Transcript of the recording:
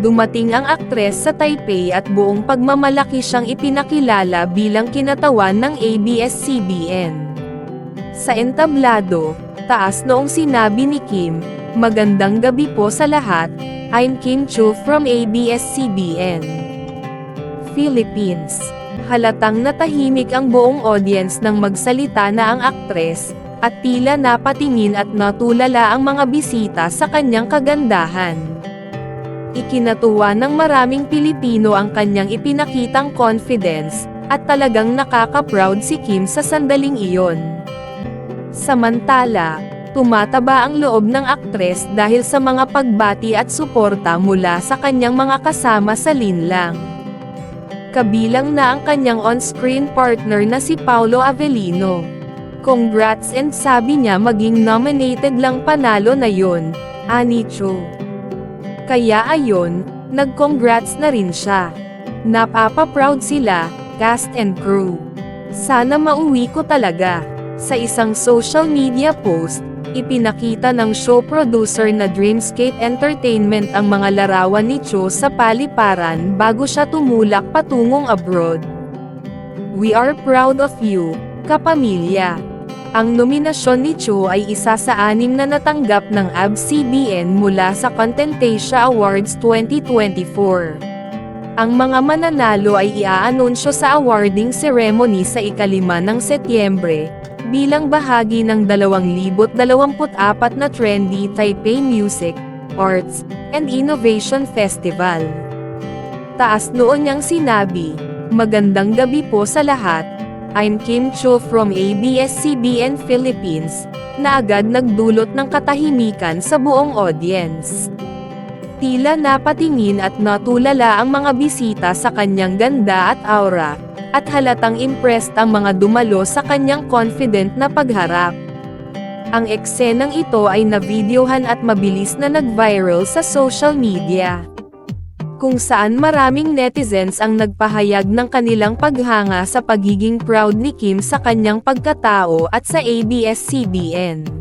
Dumating ang aktres sa Taipei at buong pagmamalaki siyang ipinakilala bilang kinatawan ng ABS-CBN. Sa entablado, taas noong sinabi ni Kim, "Magandang gabi po sa lahat, I'm Kim Chiu from ABS-CBN Philippines." Halatang natahimik ang buong audience nang magsalita na ang aktres, at tila napatingin at natulala ang mga bisita sa kanyang kagandahan. Ikinatuwa ng maraming Pilipino ang kanyang ipinakitang confidence, at talagang nakaka-proud si Kim sa sandaling iyon. Samantala, tumataba ang loob ng aktres dahil sa mga pagbati at suporta mula sa kanyang mga kasama sa linlang. Kabilang na ang kanyang on-screen partner na si Paolo Avellino. "Congrats," and sabi niya maging nominated lang panalo na yun, ani Chiu. Kaya ayon, nag-congrats na rin siya. "Napapa-proud sila, cast and crew. Sana mauwi ko talaga." Sa isang social media post, ipinakita ng show producer na Dreamscape Entertainment ang mga larawan ni Chiu sa paliparan bago siya tumulak patungong abroad. "We are proud of you, kapamilya." Ang nominasyon ni Chiu ay isa sa 6 na natanggap ng ABS-CBN mula sa Contentation Awards 2024. Ang mga mananalo ay iaanunsyo sa awarding ceremony sa 5 ng Setyembre, bilang bahagi ng 2024 na Trendy Taipei Music, Arts, and Innovation Festival. Taas noon niyang sinabi, "Magandang gabi po sa lahat, I'm Kim Chiu from ABS-CBN Philippines," na agad nagdulot ng katahimikan sa buong audience. Tila napatingin at natulala ang mga bisita sa kanyang ganda at aura, at halatang impressed ang mga dumalo sa kanyang confident na pagharap. Ang eksenang ito ay na-videohan at mabilis na nag-viral sa social media, kung saan maraming netizens ang nagpahayag ng kanilang paghanga sa pagiging proud ni Kim sa kanyang pagkatao at sa ABS-CBN.